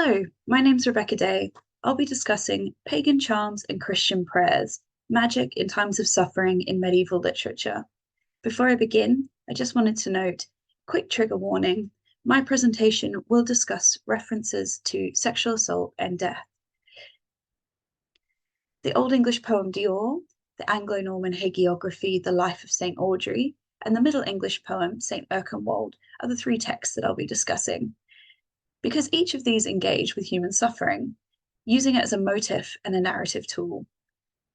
Hello, my name's Rebekah Day. I'll be discussing pagan charms and Christian prayers, magic in times of suffering in medieval literature. Before I begin, I just wanted to note, quick trigger warning, my presentation will discuss references to sexual assault and death. The Old English poem Dior, the Anglo-Norman hagiography The Life of St Audrey, and the Middle English poem St Erkenwald are the three texts that I'll be discussing. Because each of these engage with human suffering, using it as a motif and a narrative tool.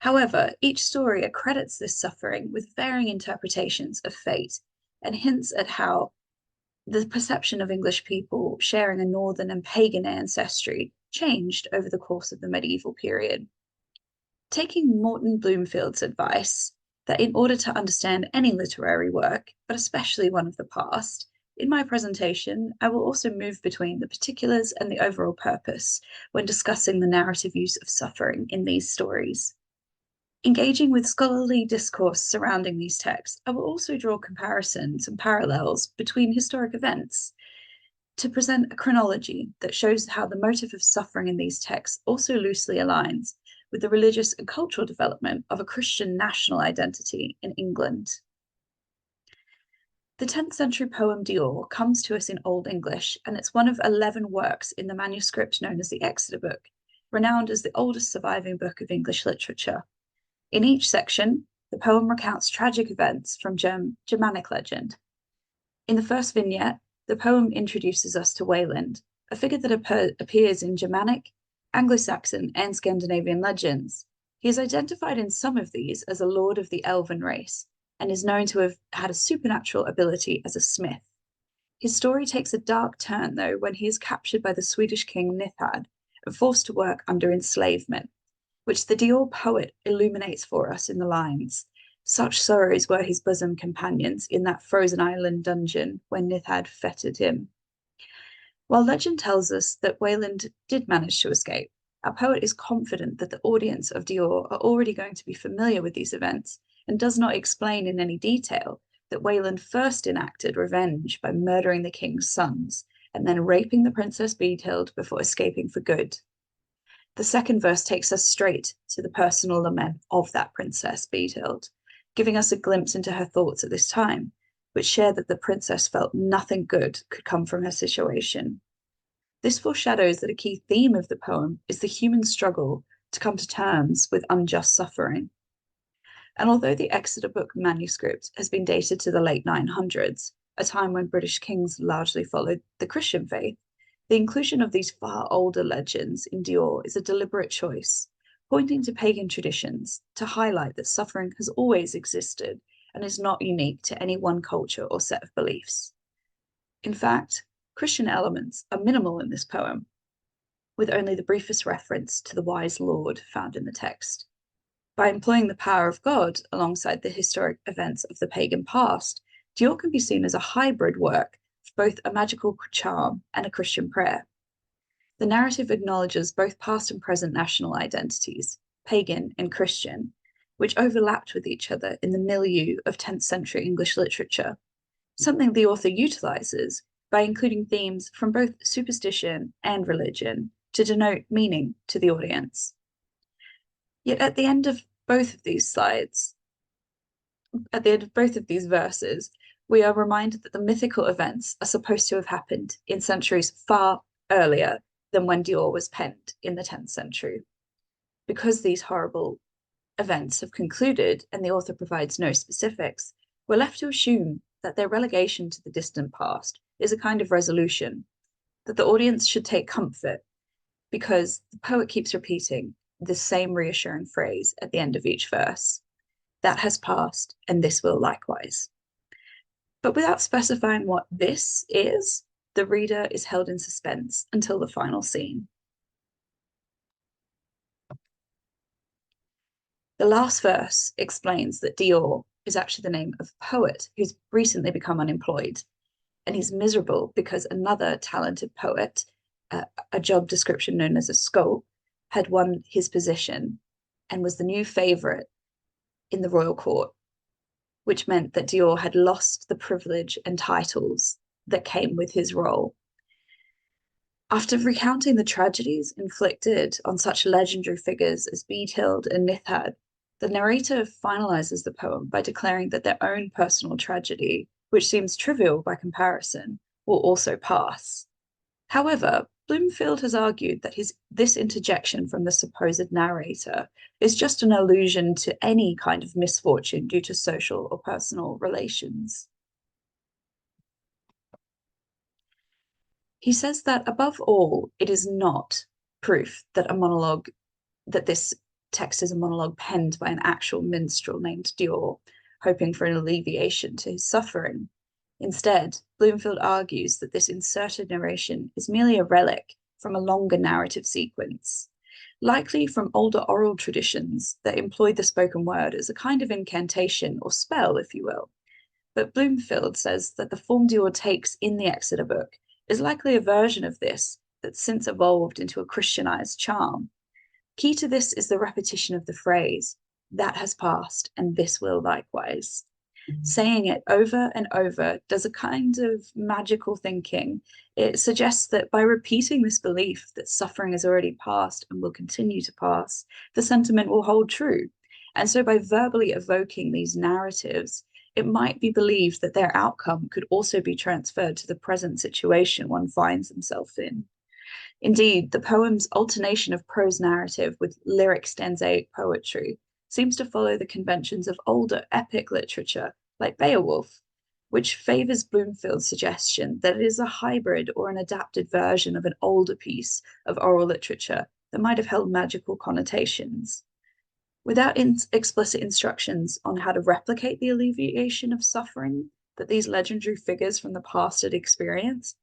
However, each story accredits this suffering with varying interpretations of fate and hints at how the perception of English people sharing a northern and pagan ancestry changed over the course of the medieval period. Taking Morton Bloomfield's advice that in order to understand any literary work, but especially one of the past, in my presentation, I will also move between the particulars and the overall purpose when discussing the narrative use of suffering in these stories. Engaging with scholarly discourse surrounding these texts, I will also draw comparisons and parallels between historic events to present a chronology that shows how the motive of suffering in these texts also loosely aligns with the religious and cultural development of a Christian national identity in England. The 10th century poem Dior comes to us in Old English, and it's one of 11 works in the manuscript known as the Exeter Book, renowned as the oldest surviving book of English literature. In each section, the poem recounts tragic events from Germanic legend. In the first vignette, the poem introduces us to Wayland, a figure that appears in Germanic, Anglo-Saxon, and Scandinavian legends. He is identified in some of these as a lord of the elven race, and is known to have had a supernatural ability as a smith. His story takes a dark turn, though, when he is captured by the Swedish king Nithad and forced to work under enslavement, which the Dior poet illuminates for us in the lines. Such sorrows were his bosom companions in that frozen island dungeon when Nithad fettered him. While legend tells us that Wayland did manage to escape, our poet is confident that the audience of Dior are already going to be familiar with these events and does not explain in any detail that Wayland first enacted revenge by murdering the king's sons and then raping the Princess Beethild before escaping for good. The second verse takes us straight to the personal lament of that Princess Beethild, giving us a glimpse into her thoughts at this time, which share that the princess felt nothing good could come from her situation. This foreshadows that a key theme of the poem is the human struggle to come to terms with unjust suffering. And although the Exeter Book manuscript has been dated to the late 900s, a time when British kings largely followed the Christian faith, the inclusion of these far older legends in Dior is a deliberate choice, pointing to pagan traditions to highlight that suffering has always existed and is not unique to any one culture or set of beliefs. In fact, Christian elements are minimal in this poem, with only the briefest reference to the wise Lord found in the text. By employing the power of God alongside the historic events of the pagan past, Dior can be seen as a hybrid work of both a magical charm and a Christian prayer. The narrative acknowledges both past and present national identities, pagan and Christian, which overlapped with each other in the milieu of 10th century English literature, something the author utilizes by including themes from both superstition and religion to denote meaning to the audience. Yet at the end of both of these verses, we are reminded that the mythical events are supposed to have happened in centuries far earlier than when Dior was penned in the 10th century. Because these horrible events have concluded and the author provides no specifics, we're left to assume that their relegation to the distant past is a kind of resolution, that the audience should take comfort because the poet keeps repeating the same reassuring phrase at the end of each verse. That has passed, and this will likewise. But without specifying what this is, the reader is held in suspense until the final scene. The last verse explains that Dior is actually the name of a poet who's recently become unemployed, and he's miserable because another talented poet, a job description known as a scop, had won his position and was the new favorite in the royal court, which meant that Dior had lost the privilege and titles that came with his role. After recounting the tragedies inflicted on such legendary figures as Beethild and Nithhad, the narrator finalizes the poem by declaring that their own personal tragedy, which seems trivial by comparison, will also pass. However, Bloomfield has argued that this interjection from the supposed narrator is just an allusion to any kind of misfortune due to social or personal relations. He says that above all, it is not proof that this text is a monologue penned by an actual minstrel named Dior, hoping for an alleviation to his suffering. Instead, Bloomfield argues that this inserted narration is merely a relic from a longer narrative sequence, likely from older oral traditions that employed the spoken word as a kind of incantation or spell, if you will. But Bloomfield says that the form Dior takes in the Exeter book is likely a version of this that's since evolved into a Christianized charm. Key to this is the repetition of the phrase, that has passed and this will likewise. Saying it over and over does a kind of magical thinking. It suggests that by repeating this belief that suffering has already passed and will continue to pass, the sentiment will hold true. And so by verbally evoking these narratives, it might be believed that their outcome could also be transferred to the present situation one finds himself in. Indeed, the poem's alternation of prose narrative with lyric stanzaic poetry seems to follow the conventions of older epic literature, like Beowulf, which favors Bloomfield's suggestion that it is a hybrid or an adapted version of an older piece of oral literature that might have held magical connotations. Without explicit instructions on how to replicate the alleviation of suffering that these legendary figures from the past had experienced,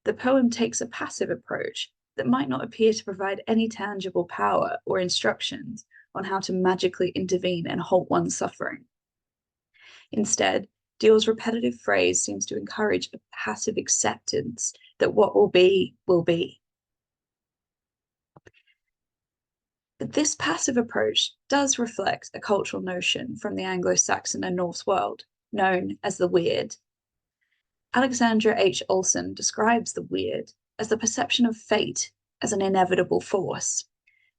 the poem takes a passive approach that might not appear to provide any tangible power or instructions on how to magically intervene and halt one's suffering. Instead, Dior's repetitive phrase seems to encourage a passive acceptance that what will be, will be. But this passive approach does reflect a cultural notion from the Anglo-Saxon and Norse world, known as the weird. Alexandra H. Olson describes the weird as the perception of fate as an inevitable force.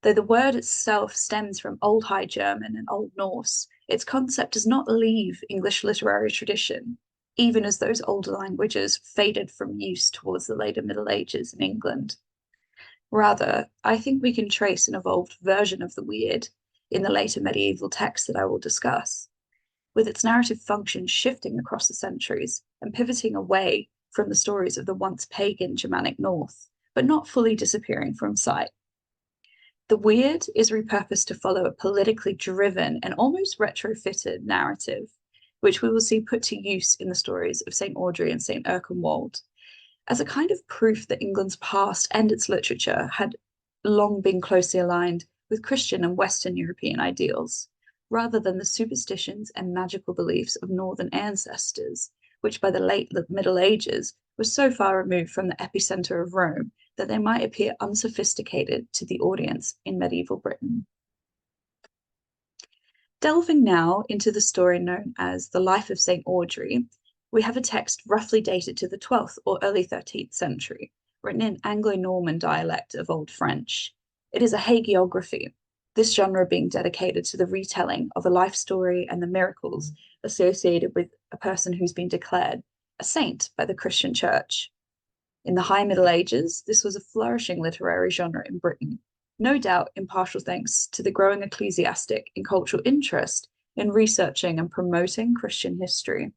Though the word itself stems from Old High German and Old Norse, its concept does not leave English literary tradition, even as those older languages faded from use towards the later Middle Ages in England. Rather, I think we can trace an evolved version of the weird in the later medieval text that I will discuss, with its narrative function shifting across the centuries and pivoting away from the stories of the once pagan Germanic North, but not fully disappearing from sight. The weird is repurposed to follow a politically driven and almost retrofitted narrative, which we will see put to use in the stories of St Audrey and St Erkenwald, as a kind of proof that England's past and its literature had long been closely aligned with Christian and Western European ideals, rather than the superstitions and magical beliefs of northern ancestors, which by the late Middle Ages were so far removed from the epicenter of Rome that they might appear unsophisticated to the audience in medieval Britain. Delving now into the story known as the Life of St Audrey, we have a text roughly dated to the 12th or early 13th century, written in Anglo-Norman dialect of Old French. It is a hagiography, this genre being dedicated to the retelling of a life story and the miracles associated with a person who's been declared a saint by the Christian Church. In the High Middle Ages, this was a flourishing literary genre in Britain, no doubt in partial thanks to the growing ecclesiastic and cultural interest in researching and promoting Christian history,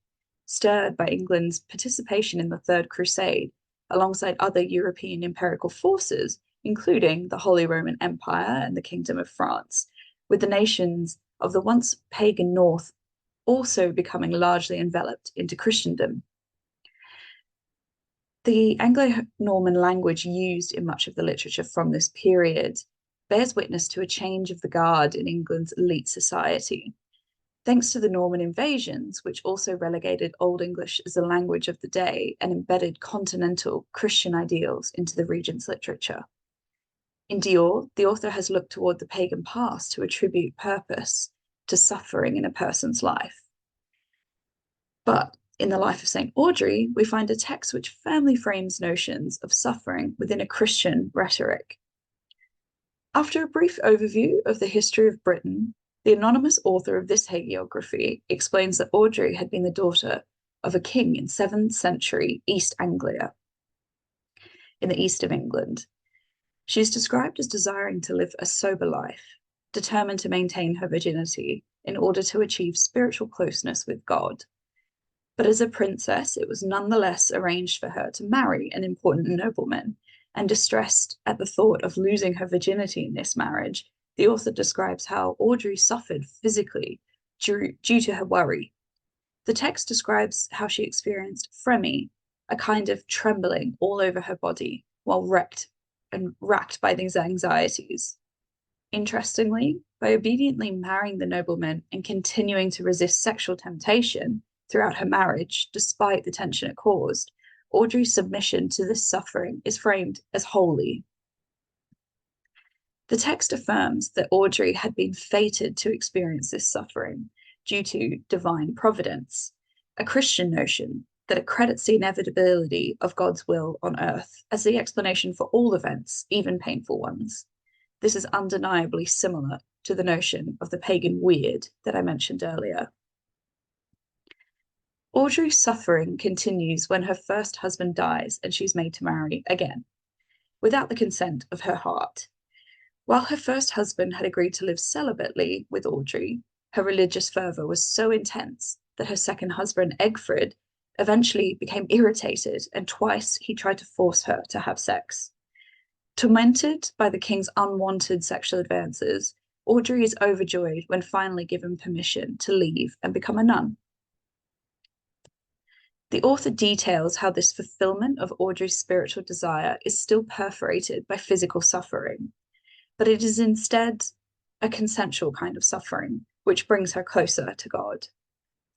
stirred by England's participation in the Third Crusade, alongside other European imperial forces, including the Holy Roman Empire and the Kingdom of France, with the nations of the once pagan North also becoming largely enveloped into Christendom. The Anglo-Norman language used in much of the literature from this period bears witness to a change of the guard in England's elite society, thanks to the Norman invasions, which also relegated Old English as the language of the day and embedded continental Christian ideals into the region's literature. In Dior, the author has looked toward the pagan past to attribute purpose to suffering in a person's life. But In the Life of St Audrey, we find a text which firmly frames notions of suffering within a Christian rhetoric. After a brief overview of the history of Britain, the anonymous author of this hagiography explains that Audrey had been the daughter of a king in 7th century East Anglia, in the east of England. She is described as desiring to live a sober life, determined to maintain her virginity in order to achieve spiritual closeness with God. But as a princess, it was nonetheless arranged for her to marry an important nobleman, and distressed at the thought of losing her virginity in this marriage, the author describes how Audrey suffered physically due to her worry. The text describes how she experienced fremi, a kind of trembling all over her body, while racked by these anxieties. Interestingly, by obediently marrying the nobleman and continuing to resist sexual temptation throughout her marriage, despite the tension it caused, Audrey's submission to this suffering is framed as holy. The text affirms that Audrey had been fated to experience this suffering due to divine providence, a Christian notion that accredits the inevitability of God's will on earth as the explanation for all events, even painful ones. This is undeniably similar to the notion of the pagan weird that I mentioned earlier. Audrey's suffering continues when her first husband dies and she's made to marry again, without the consent of her heart. While her first husband had agreed to live celibately with Audrey, her religious fervour was so intense that her second husband, Egfrid, eventually became irritated, and twice he tried to force her to have sex. Tormented by the king's unwanted sexual advances, Audrey is overjoyed when finally given permission to leave and become a nun. The author details how this fulfillment of Audrey's spiritual desire is still perforated by physical suffering, but it is instead a consensual kind of suffering, which brings her closer to God.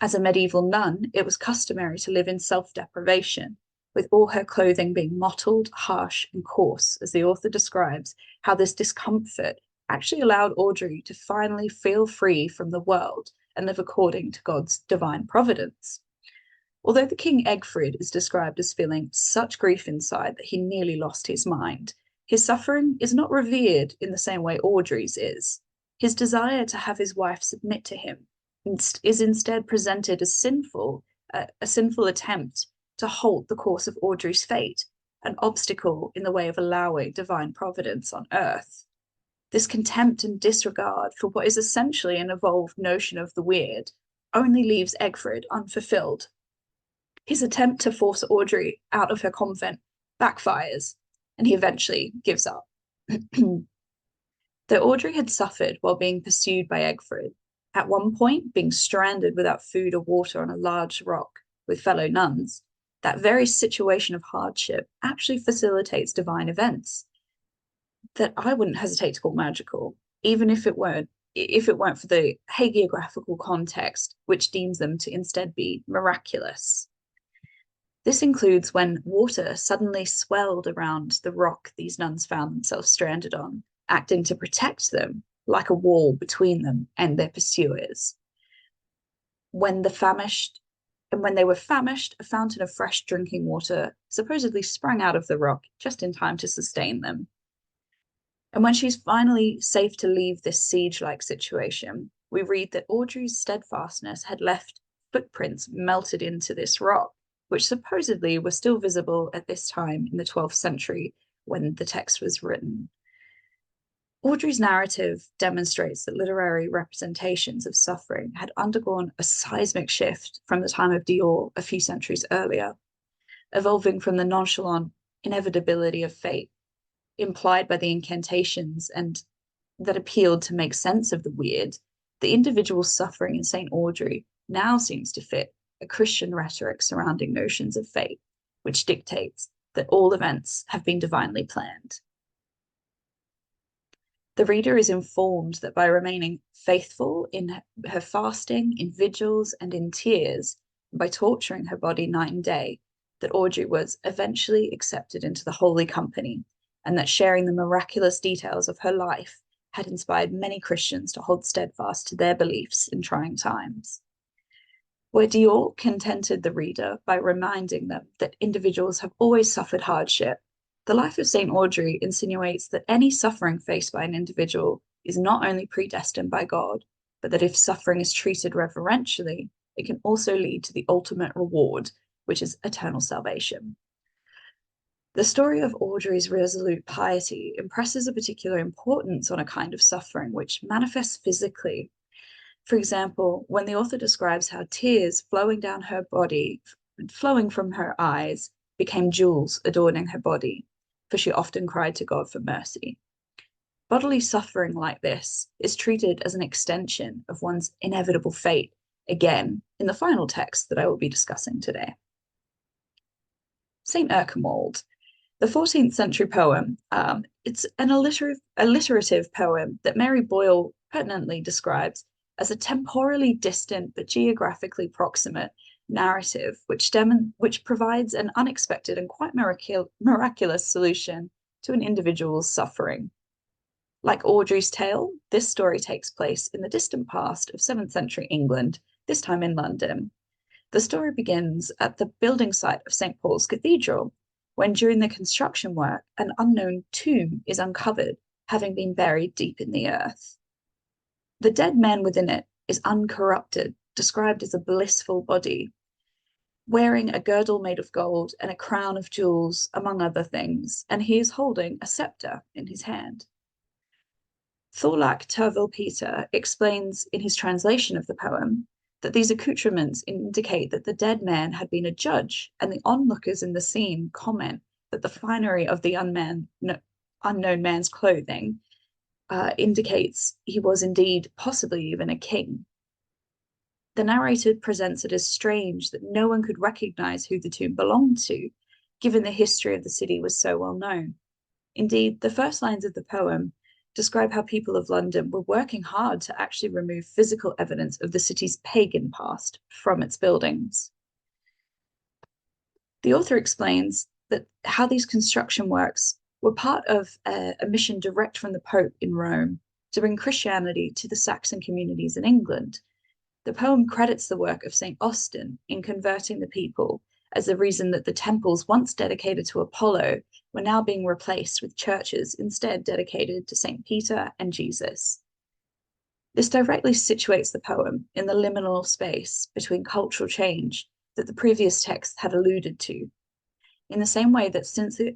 As a medieval nun, it was customary to live in self-deprivation, with all her clothing being mottled, harsh, and coarse, as the author describes how this discomfort actually allowed Audrey to finally feel free from the world and live according to God's divine providence. Although the king Egfrid is described as feeling such grief inside that he nearly lost his mind, his suffering is not revered in the same way Audrey's is. His desire to have his wife submit to him is instead presented as a sinful attempt to halt the course of Audrey's fate, an obstacle in the way of allowing divine providence on earth. This contempt and disregard for what is essentially an evolved notion of the weird only leaves Egfrid unfulfilled. His attempt to force Audrey out of her convent backfires, and he eventually gives up. Though Audrey had suffered while being pursued by Egfrid, at one point being stranded without food or water on a large rock with fellow nuns, that very situation of hardship actually facilitates divine events that I wouldn't hesitate to call magical, even if it weren't for the hagiographical context, which deems them to instead be miraculous. This includes when water suddenly swelled around the rock these nuns found themselves stranded on, acting to protect them like a wall between them and their pursuers. When they were famished, a fountain of fresh drinking water supposedly sprang out of the rock just in time to sustain them. And when she's finally safe to leave this siege-like situation, we read that Audrey's steadfastness had left footprints melted into this rock, which supposedly were still visible at this time in the 12th century when the text was written. Audrey's narrative demonstrates that literary representations of suffering had undergone a seismic shift from the time of Dior a few centuries earlier, evolving from the nonchalant inevitability of fate implied by the incantations and that appealed to make sense of the weird. The individual suffering in St. Audrey now seems to fit a Christian rhetoric surrounding notions of fate, which dictates that all events have been divinely planned. The reader is informed that by remaining faithful in her fasting, in vigils, and in tears, by torturing her body night and day, that Audrey was eventually accepted into the holy company, and that sharing the miraculous details of her life had inspired many Christians to hold steadfast to their beliefs in trying times. where Dior contented the reader by reminding them that individuals have always suffered hardship. The Life of St Audrey insinuates that any suffering faced by an individual is not only predestined by God, but that if suffering is treated reverentially, it can also lead to the ultimate reward, which is eternal salvation. The story of Audrey's resolute piety impresses a particular importance on a kind of suffering which manifests physically. For example, when the author describes how tears flowing down her body, flowing from her eyes, became jewels adorning her body, for she often cried to God for mercy. Bodily suffering like this is treated as an extension of one's inevitable fate, again, in the final text that I will be discussing today. St. Erald, the 14th century poem, it's an alliterative poem that Mary Boyle pertinently describes as a temporally distant but geographically proximate narrative, which provides an unexpected and quite miraculous solution to an individual's suffering. Like Audrey's tale, this story takes place in the distant past of 7th century England, this time in London. The story begins at the building site of St. Paul's Cathedral, when during the construction work, an unknown tomb is uncovered, having been buried deep in the earth. The dead man within it is uncorrupted, described as a blissful body, wearing a girdle made of gold and a crown of jewels, among other things, and he is holding a scepter in his hand. Thorlak Turville Peter explains in his translation of the poem that these accoutrements indicate that the dead man had been a judge, and the onlookers in the scene comment that the finery of the unknown man's clothing indicates he was indeed possibly even a king. The narrator presents it as strange that no one could recognize who the tomb belonged to, given the history of the city was so well known. Indeed, the first lines of the poem describe how people of London were working hard to actually remove physical evidence of the city's pagan past from its buildings. The author explains that how these construction works were part of a mission direct from the Pope in Rome to bring Christianity to the Saxon communities in England. The poem credits the work of St. Austin in converting the people as the reason that the temples once dedicated to Apollo were now being replaced with churches instead dedicated to St. Peter and Jesus. This directly situates the poem in the liminal space between cultural change that the previous text had alluded to, in the same way that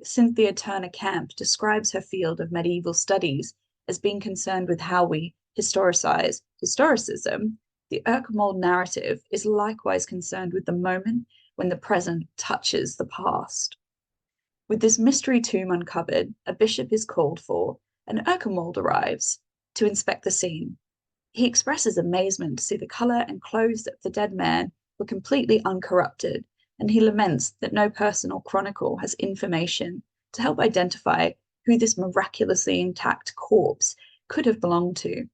Cynthia Turner Camp describes her field of medieval studies as being concerned with how we historicize historicism. The Erald narrative is likewise concerned with the moment when the present touches the past. With this mystery tomb uncovered, a bishop is called for, and Erald arrives to inspect the scene. He expresses amazement to see the colour and clothes of the dead man were completely uncorrupted, and he laments that no person or chronicle has information to help identify who this miraculously intact corpse could have belonged to.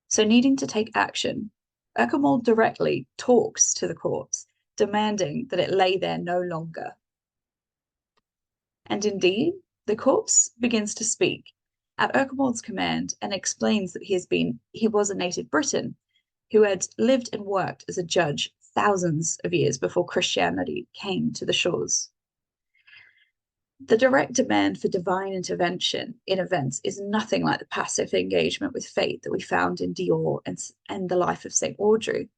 So, needing to take action, Erald directly talks to the corpse, demanding that it lay there no longer. And indeed, the corpse begins to speak at Erald's command and explains that he was a native Briton who had lived and worked as a judge thousands of years before Christianity came to the shores. The direct demand for divine intervention in events is nothing like the passive engagement with fate that we found in Dior and the Life of St Audrey.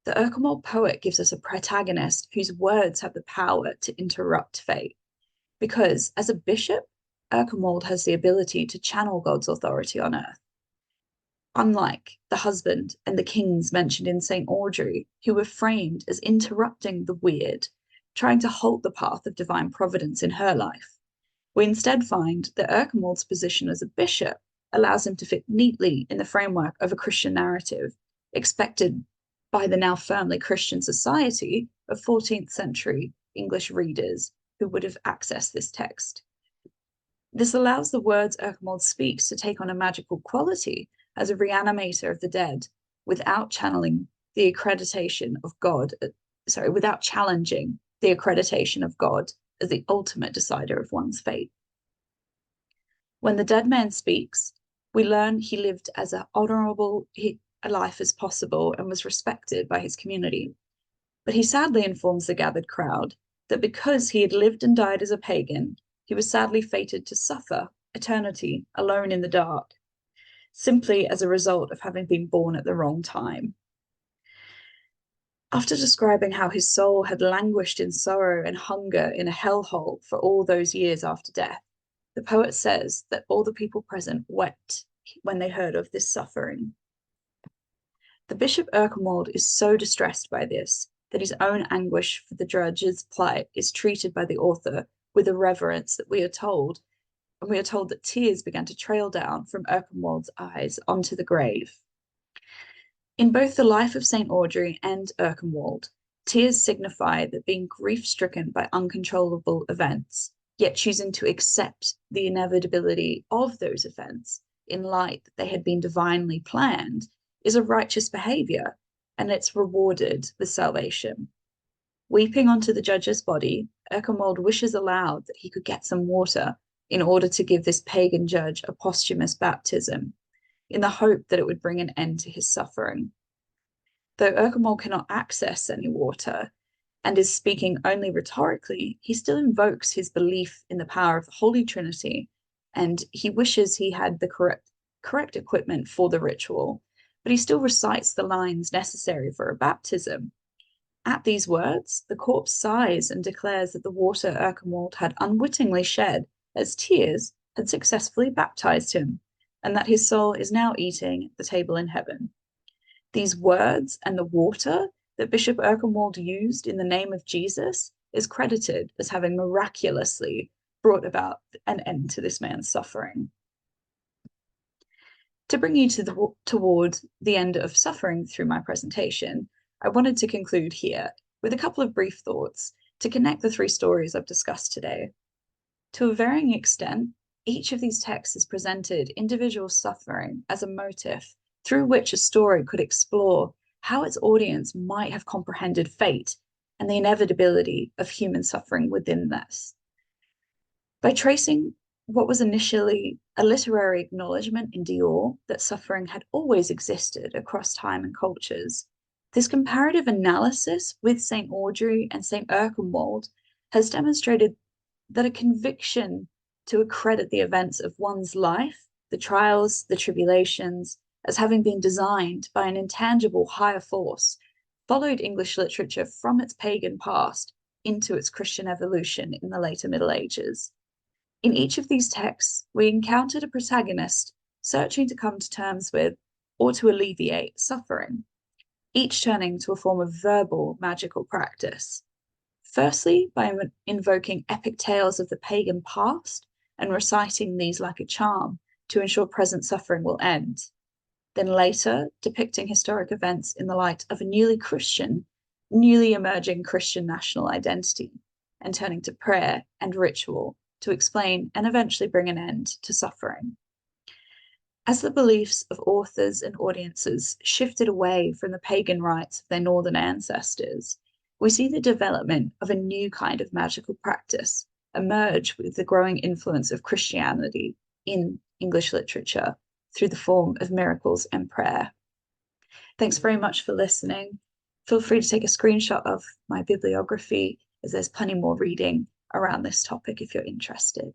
The Erald poet gives us a protagonist whose words have the power to interrupt fate, because as a bishop, Erald has the ability to channel God's authority on earth. Unlike the husband and the kings mentioned in St Audrey, who were framed as interrupting the weird, trying to halt the path of divine providence in her life, we instead find that Erald's position as a bishop allows him to fit neatly in the framework of a Christian narrative expected by the now firmly Christian society of 14th century English readers who would have accessed this text. This allows the words Erald speaks to take on a magical quality as a reanimator of the dead without challenging the accreditation of God as the ultimate decider of one's fate. When the dead man speaks, we learn he lived as an honorable a life as possible and was respected by his community. But he sadly informs the gathered crowd that because he had lived and died as a pagan, he was sadly fated to suffer eternity alone in the dark, simply as a result of having been born at the wrong time. After describing how his soul had languished in sorrow and hunger in a hellhole for all those years after death, the poet says that all the people present wept when they heard of this suffering. The Bishop Erkenwald is so distressed by this that his own anguish for the judge's plight is treated by the author with a reverence that we are told that tears began to trail down from Erkenwald's eyes onto the grave. In both the Life of St Audrey and Erkenwald, tears signify that being grief-stricken by uncontrollable events, yet choosing to accept the inevitability of those events in light that they had been divinely planned, is a righteous behavior, and it's rewarded with salvation. Weeping onto the judge's body, Erkenwald wishes aloud that he could get some water in order to give this pagan judge a posthumous baptism, in the hope that it would bring an end to his suffering. Though Erkenwald cannot access any water and is speaking only rhetorically, he still invokes his belief in the power of the Holy Trinity, and he wishes he had the correct equipment for the ritual, but he still recites the lines necessary for a baptism. At these words, the corpse sighs and declares that the water Erkenwald had unwittingly shed as tears had successfully baptized him, and that his soul is now eating at the table in heaven. These words and the water that Bishop Erkenwald used in the name of Jesus is credited as having miraculously brought about an end to this man's suffering. To bring you toward the end of suffering through my presentation, I wanted to conclude here with a couple of brief thoughts to connect the three stories I've discussed today. To a varying extent, each of these texts has presented individual suffering as a motif through which a story could explore how its audience might have comprehended fate and the inevitability of human suffering within this. By tracing what was initially a literary acknowledgement in Dior that suffering had always existed across time and cultures, this comparative analysis with St. Audrey and St. Erkenwald has demonstrated that a conviction to accredit the events of one's life, the trials, the tribulations, as having been designed by an intangible higher force, followed English literature from its pagan past into its Christian evolution in the later Middle Ages. In each of these texts, we encountered a protagonist searching to come to terms with or to alleviate suffering, each turning to a form of verbal magical practice. Firstly, by invoking epic tales of the pagan past and reciting these like a charm to ensure present suffering will end. Then later, depicting historic events in the light of a newly emerging Christian national identity, and turning to prayer and ritual to explain and eventually bring an end to suffering. As the beliefs of authors and audiences shifted away from the pagan rites of their northern ancestors, we see the development of a new kind of magical practice emerge with the growing influence of Christianity in English literature through the form of miracles and prayer. Thanks very much for listening. Feel free to take a screenshot of my bibliography, as there's plenty more reading around this topic if you're interested.